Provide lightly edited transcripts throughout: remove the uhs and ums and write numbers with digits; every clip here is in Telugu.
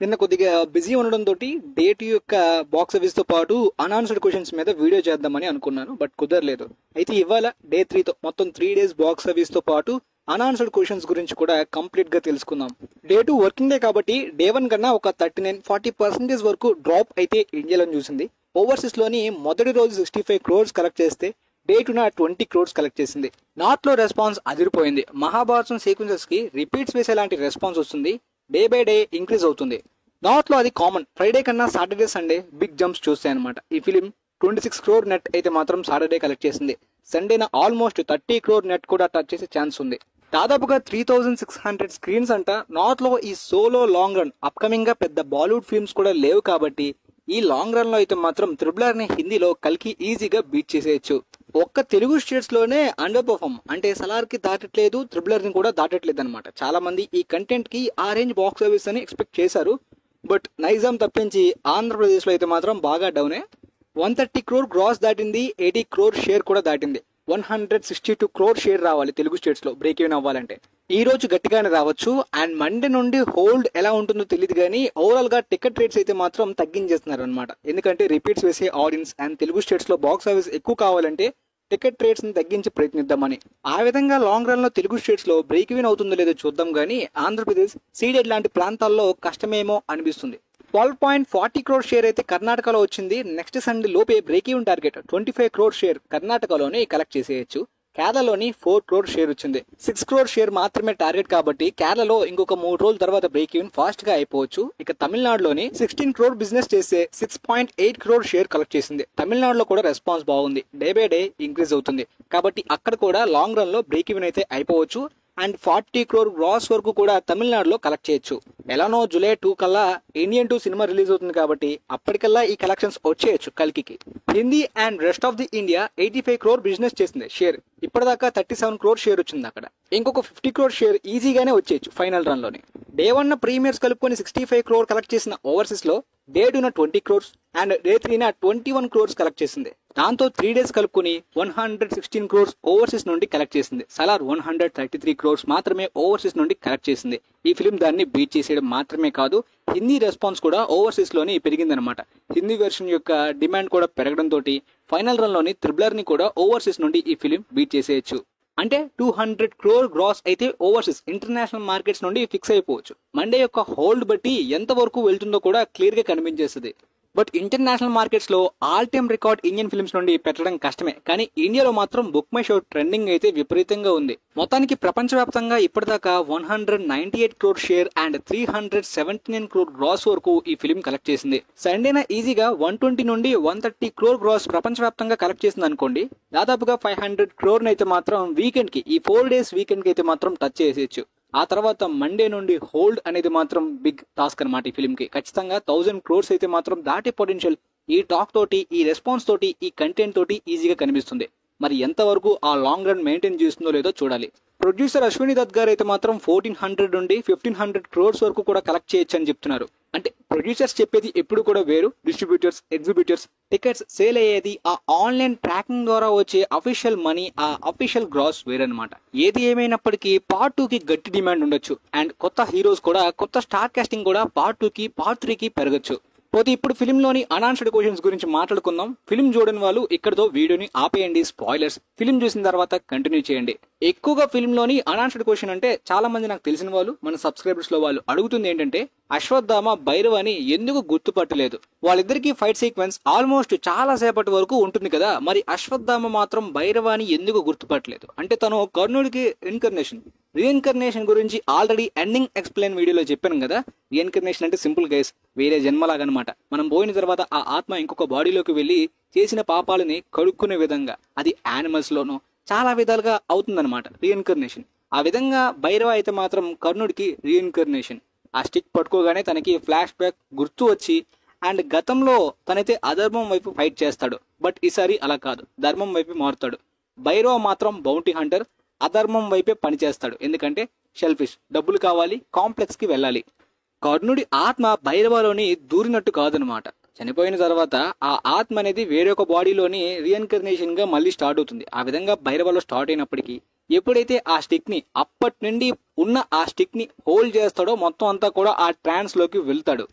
నిన్న కొద్దిగా బిజీ ఉండడంతో డేట్ యొక్క బాక్స్ ఆఫీస్ తో పాటు అన్ఆన్సర్డ్ క్వశ్చన్స్ మీద వీడియో చేద్దామని అనుకున్నాను, బట్ కుదరలేదు. అయితే ఇవాళ డే 3తో మొత్తం 3 days బాక్స్ ఆఫీస్ తో పాటు అన్ఆన్సర్డ్ క్వశ్చన్స్ గురించి కూడా కంప్లీట్ గా తెలుసుకుందాం. డే 2 వర్కింగ్ డే కాబట్టి డే 1 కన్నా ఒక 39-40% వరకు డ్రాప్ అయితే ఇండియాలో చూసింది. ఓవర్సీస్ లోని మొదటి రోజు 65 crores కలెక్ట్ చేస్తే డే 2న 20 crores కలెక్ట్ చేసింది. నార్త్ లో రెస్పాన్స్ అదిరిపోయింది. మహాభారతం సీక్వెన్సెస్ కి రిపీట్స్ వేసేలాంటి రెస్పాన్స్ వస్తుంది. డే బై డే ఇంక్రీజ్ అవుతుంది. నార్త్ లో అది కామన్. ఫ్రైడే కన్నా సాటర్డే సండే బిగ్ జంప్స్ చూస్తాయి అనమాట. ఈ ఫిలిం 26 crore నెట్ అయితే మాత్రం సాటర్డే కలెక్ట్ చేసింది. సండేన ఆల్మోస్ట్ 30 crore నెట్ కూడా టచ్ చేసే ఛాన్స్ ఉంది. దాదాపుగా 3600 స్క్రీన్స్ అంట. నార్త్ లో ఈ సోలో లాంగ్ రన్ అప్కమింగ్ గా పెద్ద బాలీవుడ్ ఫిల్మ్స్ కూడా లేవు కాబట్టి ఈ లాంగ్ రన్ లో అయితే మాత్రం త్రిబులర్ ని హిందీలో కల్కి ఈజీగా బీట్ చేసేయచ్చు. ఒక్క తెలుగు స్టేట్స్ లోనే అండర్ పర్ఫార్మ్, అంటే సలార్ కి దాటట్లేదు, త్రిబులర్ ని కూడా దాటట్లేదు అనమాట. చాలా మంది ఈ కంటెంట్ కి ఆ రేంజ్ బాక్స్ ఆఫీస్ అని ఎక్స్పెక్ట్ చేశారు. బట్ నైజాం తప్పించి ఆంధ్రప్రదేశ్ లో అయితే మాత్రం బాగా డౌనే. 130 crore గ్రాస్ దాటింది, 80 crore షేర్ కూడా దాటింది. 162 crore షేర్ రావాలి తెలుగు స్టేట్స్ లో బ్రేక్ ఈవెన్ అవ్వాలంటే. ఈ రోజు గట్టిగానే రావచ్చు. అండ్ మండే నుండి హోల్డ్ ఎలా ఉంటుందో తెలియదు కానీ ఓవరాల్ గా టికెట్ రేట్స్ అయితే మాత్రం తగ్గించేస్తున్నారు అనమాట. ఎందుకంటే రిపీట్స్ వేసే ఆడియన్స్ అండ్ తెలుగు స్టేట్స్ లో బాక్స్ ఆఫీస్ ఎక్కువ కావాలంటే టికెట్ రేట్స్ ని తగ్గించి ప్రయత్నిద్దామని. ఆ విధంగా లాంగ్ రన్ లో తెలుగు స్టేట్స్ లో బ్రేక్ ఈవెన్ అవుతుందో లేదో చూద్దాం కానీ ఆంధ్రప్రదేశ్, సీడెడ్ లాంటి ప్రాంతాల్లో కష్టమేమో అనిపిస్తుంది. 12.40 crore షేర్ అయితే కర్ణాటకలో వచ్చింది. నెక్స్ట్ సండే లోపే break even target 25 crore share కర్ణాటకలోనే కలెక్ట్ చేసేయచ్చు. కేరళలోని 4 crore షేర్ వచ్చింది. 6 crore షేర్ మాత్రమే టార్గెట్ కాబట్టి కేరళలో ఇంకొక 3 రోజుల తర్వాత బ్రేక్ ఈవెన్ ఫాస్ట్ గా అయిపోవచ్చు. ఇక తమిళనాడులోని 16 crore బిజినెస్ చేసే 6.8 crore షేర్ కలెక్ట్ చేసింది. తమిళనాడులో కూడా రెస్పాన్స్ బాగుంది. డే బై డే ఇంక్రీజ్ అవుతుంది కాబట్టి అక్కడ కూడా లాంగ్ రన్ లో బ్రేక్ ఈవెన్ అయితే అయిపోవచ్చు. అండ్ 40 crore గ్రాస్ వరకు కూడా తమిళనాడులో కలెక్ట్ చేయొచ్చు. ఎలానో జూలై 2 కల్లా ఇండియన్ 2 సినిమా రిలీజ్ అవుతుంది కాబట్టి అప్పటికల్లా ఈ కలెక్షన్స్ వచ్చేయచ్చు కల్కి. Hindi and rest of the India 85 crore business చేసింది షేర్. ఇప్పటిదాకా 37 crore షేర్ వచ్చింది అక్కడ. ఇంకొక 50 crore షేర్ ఈజీగానే వచ్చేయచ్చు ఫైనల్ రన్ లోనే. డే 1 ప్రీమియర్స్ కలుపుకొని 65 crore కలెక్ట్ చేసిన ఓవర్సీస్ లో డే 2న 20 crores అండ్ డే 3న 21 crores కలెక్ట్ చేసింది. దాంతో 3 days కలుపుకొని 116 crores ఓవర్సీస్ నుండి కలెక్ట్ చేసింది. సలార్ 133 crores మాత్రమే ఓవర్సీస్ నుండి కలెక్ట్ చేసింది. ఈ ఫిలిం దాన్ని బీట్ చేసేయడం మాత్రమే కాదు, హిందీ రెస్పాన్స్ కూడా ఓవర్సీస్ లోనే పెరిగిందనమాట. హిందీ వెర్షన్ యొక్క డిమాండ్ కూడా పెరగడంతో ఫైనల్ రన్ లోని త్రిబులర్ ని కూడా ఓవర్సీస్ నుండి ఈ ఫిలిం బీట్ చేసేయచ్చు. అంటే 200 crore గ్రాస్ అయితే ఓవర్సీస్ ఇంటర్నేషనల్ మార్కెట్స్ నుండి ఫిక్స్ అయిపోవచ్చు. మండే యొక్క హోల్డ్ బట్టి ఎంత వరకు వెళ్తుందో కూడా క్లియర్ గా కనిపించేస్తుంది. బట్ ఇంటర్నేషనల్ మార్కెట్స్ లో all time record Indian films నుండి పెట్టడం కష్టమే. కానీ ఇండియాలో మాత్రం బుక్ మై షో ట్రెండింగ్ అయితే విపరీతంగా ఉంది. మొత్తానికి ప్రపంచవ్యాప్తంగా ఇప్పటిదాకా 198 crore share and 379 crore gross వరకు ఈ ఫిలిం కలెక్ట్ చేసింది. సండేన ఈజీగా 120 నుండి 130 crore గ్రాస్ ప్రపంచవ్యాప్తంగా కలెక్ట్ చేసింది అనుకోండి. దాదాపుగా 500 crore అయితే మాత్రం వీకెండ్ కి, ఈ 4 days వీకెండ్ కి అయితే మాత్రం టచ్ చేసేయచ్చు. ఆ తర్వాత మండే నుండి హోల్డ్ అనేది మాత్రం బిగ్ టాస్క్ అనమాట. ఈ ఫిల్మ్ కి ఖచ్చితంగా 1000 crores అయితే మాత్రం దాటే పొటెన్షియల్ ఈ టాక్ తోటి, ఈ రెస్పాన్స్ తోటి, ఈ కంటెంట్ తోటి ఈజీగా కనిపిస్తుంది. మరి ఎంతవరకు ఆ లాంగ్ రన్ మెయింటైన్ చేస్తుందో లేదో చూడాలి. ప్రొడ్యూసర్ అశ్విని దత్ గారు అయితే మాత్రం 1400 నుండి 1500 crores వరకు కూడా కలెక్ట్ చేయొచ్చు అని చెప్తున్నారు. అంటే ప్రొడ్యూసర్స్ చెప్పేది ఎప్పుడు కూడా వేరు, డిస్ట్రిబ్యూటర్స్, ఎగ్జిబ్యూటర్స్, టికెట్స్ సేల్ అయ్యేది, ఆ ఆన్లైన్ ట్రాకింగ్ ద్వారా వచ్చే అఫీషియల్ మనీ, ఆ అఫీషియల్ గ్రాస్ వేరనమాట. ఏది ఏమైనప్పటికీ పార్ట్ 2 కి గట్టి డిమాండ్ ఉండొచ్చు. అండ్ కొత్త హీరోస్ కూడా, కొత్త స్టార్ కాస్టింగ్ కూడా పార్ట్ 2 కి, పార్ట్ 3 కి పెరగచ్చు. పోతే ఇప్పుడు ఫిలిం లోని అన్ఆన్సర్డ్ క్వశ్చన్స్ గురించి మాట్లాడుకుందాం. ఫిలిం చూడని వాళ్ళు ఇక్కడతో వీడియోని ఆపేయండి. స్పాయిలర్స్. ఫిలిం చూసిన తర్వాత కంటిన్యూ చేయండి. ఎక్కువగా ఫిలిం లోని అన్ఆన్సర్డ్ క్వశ్చన్ అంటే చాలా మంది నాకు తెలిసిన వాళ్ళు, మన సబ్స్క్రైబర్స్ లో వాళ్ళు అడుగుతుంది ఏంటంటే అశ్వత్థామ భైరవాని ఎందుకు గుర్తుపట్టలేదు? వాళ్ళిద్దరికి ఫైట్ సీక్వెన్స్ ఆల్మోస్ట్ చాలా సేపటి వరకు ఉంటుంది కదా, మరి అశ్వత్థామ మాత్రం భైరవాని ఎందుకు గుర్తుపట్టలేదు? అంటే తను కర్ణుడికి రీఇన్కర్నేషన్ గురించి ఆల్రెడీ ఎండింగ్ ఎక్స్ప్లెయిన్ వీడియోలో చెప్పాను కదా. రీఇన్కర్నేషన్ అంటే సింపుల్ గైస్, వేరే జన్మలాగనమాట. మనం పోయిన తర్వాత ఆ ఆత్మ ఇంకొక బాడీలోకి వెళ్లి చేసిన పాపాలని కడుక్కునే విధంగా, అది యానిమల్స్ లోనూ చాలా విధాలుగా అవుతుందన్నమాట రీఇన్కర్నేషన్. ఆ విధంగా భైరవ అయితే మాత్రం కర్ణుడికి రీఇన్కర్నేషన్. ఆ స్టిక్ పట్టుకోగానే తనకి ఫ్లాష్ బ్యాక్ గుర్తు వచ్చి అండ్ గతంలో తనైతే అధర్మం వైపు ఫైట్ చేస్తాడు. బట్ ఈసారి అలా కాదు, ధర్మం వైపు మారుతాడు. భైరవ మాత్రం బౌంటీ హంటర్, అధర్మం వైపే పనిచేస్తాడు. ఎందుకంటే షెల్ఫిష్, డబ్బులు కావాలి, కాంప్లెక్స్ కి వెళ్ళాలి. కర్ణుడి ఆత్మ భైరవలోని దూరినట్టు కాదనమాట. చనిపోయిన తర్వాత ఆ ఆత్మ అనేది వేరొక బాడీలోని రీఇన్కర్నేషన్ గా మళ్ళీ స్టార్ట్ అవుతుంది. ఆ విధంగా భైరవలో స్టార్ట్ అయినప్పటికీ ఎప్పుడైతే ఆ స్టిక్ ని అప్పటి నుండి ఉన్న ఆ స్టిక్ ని హోల్డ్ చేస్తాడో మొత్తం అంతా కూడా ఆ ట్రాన్స్ లోకి వెళ్తాడు.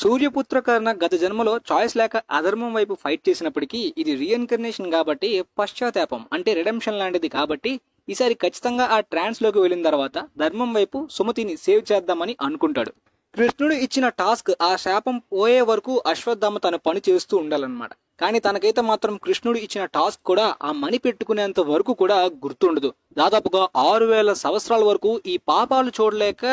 సూర్యపుత్ర కర్ణ గత జన్మలో చాయిస్ లేక అధర్మం వైపు ఫైట్ చేసినప్పటికీ ఇది రీఇన్కర్నేషన్ కాబట్టి పశ్చాత్తాపం అంటే రిడెంప్షన్ లాంటిది కాబట్టి ఈసారి ఖచ్చితంగా ఆ ట్రాన్స్ లోకి వెళ్ళిన తర్వాత ధర్మం వైపు సుమతిని సేవ్ చేద్దామని అనుకుంటాడు. కృష్ణుడు ఇచ్చిన టాస్క్ ఆ శాపం పోయే వరకు అశ్వత్థామ తన పని చేస్తూ ఉండాలన్నమాట. కానీ తనకైతే మాత్రం కృష్ణుడు ఇచ్చిన టాస్క్ కూడా ఆ మణి పెట్టుకునేంత వరకు కూడా గుర్తుండదు. దాదాపుగా 6000 సంవత్సరాల వరకు ఈ పాపాలు చూడలేక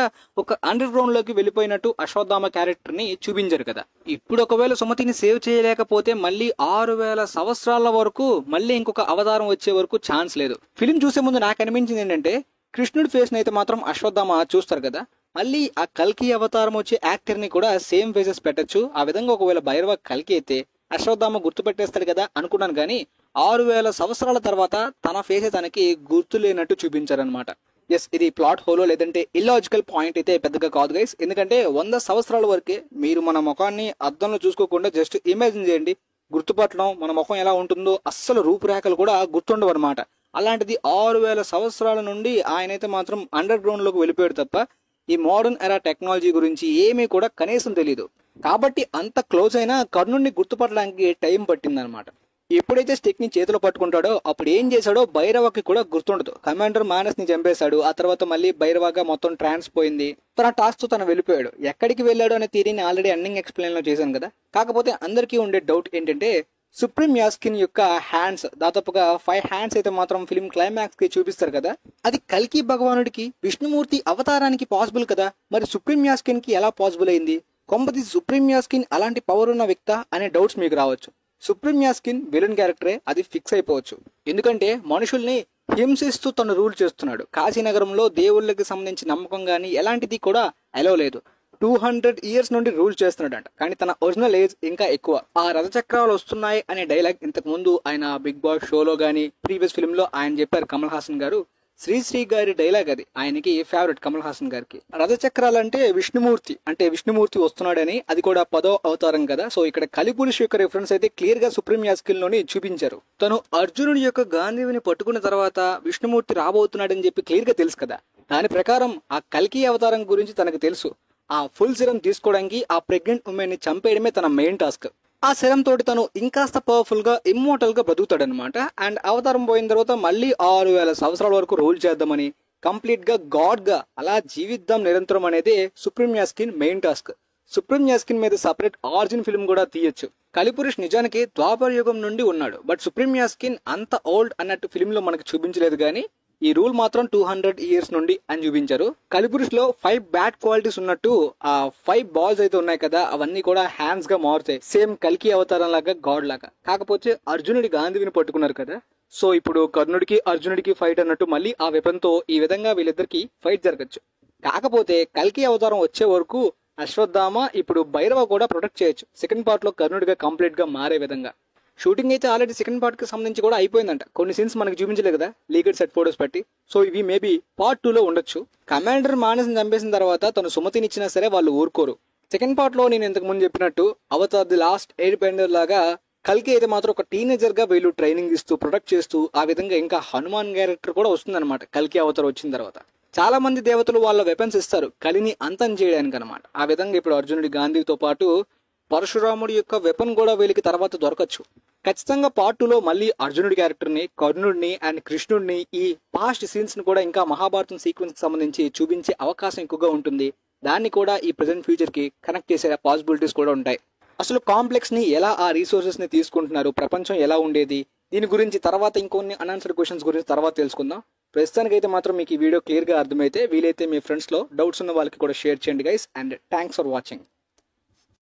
ఒక అండర్ గ్రౌండ్ లోకి వెళ్ళిపోయినట్టు అశ్వత్థామ క్యారెక్టర్ ని చూపించారు కదా. ఇప్పుడు ఒకవేళ సుమతిని సేవ్ చేయలేకపోతే మళ్ళీ 6000 సంవత్సరాల వరకు మళ్ళీ ఇంకొక అవతారం వచ్చే వరకు ఛాన్స్ లేదు. ఫిలిం చూసే ముందు నాకు అనిపించింది ఏంటంటే కృష్ణుడి ఫేస్ ని అయితే మాత్రం అశ్వత్థామ చూస్తారు కదా, మళ్ళీ ఆ కల్కి అవతారం వచ్చే యాక్టర్ ని కూడా సేమ్ ఫేసెస్ పెట్టచ్చు. ఆ విధంగా ఒకవేళ భైరవ కల్కి అయితే అశ్వత్థామ గుర్తుపెట్టేస్తాడు కదా అనుకున్నాను. కానీ 6000 సంవత్సరాల తర్వాత తన ఫేసే తనకి గుర్తు లేనట్టు చూపించారనమాట. ఎస్, ఇది ప్లాట్ హోలో లేదంటే ఇల్లాజికల్ పాయింట్ అయితే పెద్దగా కాదు గైస్. ఎందుకంటే 100 సంవత్సరాల వరకే మీరు మన ముఖాన్ని అద్దంలో చూసుకోకుండా జస్ట్ ఇమాజిన్ చేయండి, గుర్తుపట్టడం మన ముఖం ఎలా ఉంటుందో అస్సలు రూపురేఖలు కూడా గుర్తుండవు అనమాట. అలాంటిది 6000 సంవత్సరాల నుండి ఆయనైతే మాత్రం అండర్ గ్రౌండ్ లోకి వెళ్ళిపోయాడు తప్ప ఈ మోడర్న్ ఎరా టెక్నాలజీ గురించి ఏమీ కూడా కనీసం తెలీదు. కాబట్టి అంత క్లోజ్ అయినా కర్ణుడిని గుర్తుపట్టడానికి టైం పట్టిందనమాట. ఎప్పుడైతే స్టిక్ ని చేతిలో పట్టుకుంటాడో అప్పుడు ఏం చేశాడో భైరవకి కూడా గుర్తుండదు. కమాండర్ మానస్ ని చంపేశాడు. ఆ తర్వాత మళ్ళీ భైరవగా మొత్తం ట్రాన్స్ పోయింది. తన టాస్క్ తో తను వెళ్ళిపోయాడు. ఎక్కడికి వెళ్ళాడు అనే థియరీని ఆల్రెడీ ఎండింగ్ ఎక్స్ప్లెయిన్ లో చేశాను కదా. కాకపోతే అందరికీ ఉండే డౌట్ ఏంటంటే సుప్రీం యాస్కిన్ యొక్క హ్యాండ్స్, దాదాపుగా 5 హ్యాండ్స్ అయితే మాత్రం ఫిలిం క్లైమాక్స్ కి చూపిస్తారు కదా, అది కల్కి భగవానుడికి విష్ణుమూర్తి అవతారానికి పాసిబుల్ కదా, మరి సుప్రీం యాస్కిన్ కి ఎలా పాసిబుల్ అయింది? కొంపది సుప్రీం యాస్కిన్ అలాంటి పవర్ ఉన్న వ్యక్తా అనే డౌట్స్ మీకు రావచ్చు. సుప్రీం యాస్కిన్ విలన్ క్యారెక్టరే, అది ఫిక్స్ అయిపోవచ్చు. ఎందుకంటే మనుషుల్ని హింసిస్తూ తను రూల్ చేస్తున్నాడు. కాశీనగరంలో దేవుళ్ళకి సంబంధించి నమ్మకం గానీ ఎలాంటిది కూడా అలౌ లేదు. 200 years నుండి రూల్ చేస్తున్నాడంట. కానీ తన ఒరిజినల్ ఏజ్ ఇంకా ఎక్కువ. ఆ రథచక్రాలు వస్తున్నాయి అనే డైలాగ్ ఇంతకు ముందు ఆయన బిగ్ బాస్ షోలో గానీ ప్రీవియస్ ఫిల్మ్ లో ఆయన చెప్పారు కమల్ హాసన్ గారు. శ్రీశ్రీ గారి డైలాగ్ అది, ఆయనకి ఫేవరెట్ కమల్ హాసన్ గారికి. రథచక్రాలు అంటే విష్ణుమూర్తి వస్తున్నాడని, అది కూడా 10వ అవతారం కదా. సో ఇక్కడ కలిపురుష్ యొక్క రిఫరెన్స్ అయితే క్లియర్ గా సుప్రీం యాస్కిన్ లోని చూపించారు. తను అర్జునుడి యొక్క గాంధీవిని పట్టుకున్న తర్వాత విష్ణుమూర్తి రాబోతున్నాడని చెప్పి క్లియర్ గా తెలుసు కదా. దాని ప్రకారం ఆ కల్కి అవతారం గురించి తనకు తెలుసు. ఆ ఫుల్ సిరం తీసుకోవడానికి ఆ ప్రెగ్నెంట్ ఉమెన్ ని చంపేయడమే తన మెయిన్ టాస్క్. ఆ సిరం తోటి తను ఇంకాస్త పవర్ఫుల్ గా ఇమ్మోర్టల్ గా బ్రతుకుతాడనమాట. అండ్ అవతారం పోయిన తర్వాత మళ్ళీ 6000 సంవత్సరాల వరకు రూల్ చేద్దామని, కంప్లీట్ గా గాడ్ గా అలా జీవిద్దాం నిరంతరం అనేది సుప్రీం యాస్కిన్ మెయిన్ టాస్క్. సుప్రీం యాస్కిన్ మీద సపరేట్ ఆరిజిన్ ఫిల్మ్ కూడా తీయొచ్చు. కలిపురుష్ నిజానికి ద్వాపర యుగం నుండి ఉన్నాడు. బట్ సుప్రీం యాస్కిన్ అంత ఓల్డ్ అన్నట్టు ఫిల్మ్ లో మనకు చూపించలేదు. కానీ ఈ రూల్ మాత్రం 200 years నుండి అని చూపించారు. కలిపురుష్ లో 5 బ్యాడ్ క్వాలిటీస్ ఉన్నట్టు ఆ 5 balls అయితే ఉన్నాయి కదా, అవన్నీ కూడా హ్యాండ్స్ గా మారుతాయి. సేమ్ కల్కి అవతారం లాగా, గాడ్ లాగా. కాకపోతే అర్జునుడి గాంధీవిని పట్టుకున్నారు కదా, సో ఇప్పుడు కర్ణుడికి అర్జునుడికి ఫైట్ అన్నట్టు మళ్ళీ ఆ వెపన్ తో ఈ విధంగా వీళ్ళిద్దరికి ఫైట్ జరగచ్చు. కాకపోతే కల్కి అవతారం వచ్చే వరకు అశ్వత్థామ ఇప్పుడు భైరవ కూడా ప్రొటెక్ట్ చేయొచ్చు. సెకండ్ పార్ట్ లో కర్ణుడిగా కంప్లీట్ గా మారే విధంగా. షూటింగ్ అయితే ఆల్రెడీ సెకండ్ పార్ట్ కి సంబంధించి కూడా అయిపోయిందంట. కొన్ని సీన్స్ మనకి చూపించలేదు కదా లీగల్ సెట్ ఫోటోస్ పెట్టి. సో ఇవి మేబీ పార్ట్ 2 లో ఉండొచ్చు. కమాండర్ మానస్ చంపేసిన తర్వాత తను సుమతిని ఇచ్చినా సరే వాళ్ళు ఊరుకోరు. సెకండ్ పార్ట్ లో నేను ఇంతకు ముందు చెప్పినట్టు Avatar the last air Bender లాగా కల్కి అయితే మాత్రం ఒక టీనేజర్ గా వీళ్ళు ట్రైనింగ్ ఇస్తూ ప్రొటెక్ట్ చేస్తూ ఆ విధంగా ఇంకా హనుమాన్ క్యారెక్టర్ కూడా వస్తుందన్నమాట కల్కి అవతార్ వచ్చిన తర్వాత. చాలా మంది దేవతలు వాళ్ళ వెపన్స్ ఇస్తారు కలిని అంతం చేయడానికి అనమాట. ఆ విధంగా ఇప్పుడు అర్జునుడి గాంధీతో పాటు పరశురాముడి యొక్క వెపన్ కూడా వీళ్ళకి తర్వాత దొరకచ్చు. ఖచ్చితంగా పార్ట్ 2 లో మళ్ళీ అర్జునుడి క్యారెక్టర్ ని, కర్ణుడిని అండ్ కృష్ణుడిని, ఈ పాస్ట్ సీన్స్ ని కూడా ఇంకా మహాభారతం సీక్వెన్స్ కి సంబంధించి చూపించే అవకాశం ఎక్కువగా ఉంటుంది. దాన్ని కూడా ఈ ప్రెసెంట్ ఫ్యూచర్ కి కనెక్ట్ చేసే పాసిబిలిటీస్ కూడా ఉంటాయి. అసలు కాంప్లెక్స్ ని ఎలా, ఆ రిసోర్సెస్ ని తీసుకుంటున్నారు, ప్రపంచం ఎలా ఉండేది, దీని గురించి తర్వాత ఇంకొన్ని అన్ఆన్సర్డ్ క్వశ్చన్స్ గురించి తర్వాత తెలుసుకుందాం. ప్రస్తుతానికి అయితే మాత్రం మీకు ఈ వీడియో క్లియర్ గా అర్థమైతే వీలైతే మీ ఫ్రెండ్స్ లో డౌట్స్ ఉన్న వాళ్ళకి కూడా షేర్ చేయండి guys. And thanks for watching.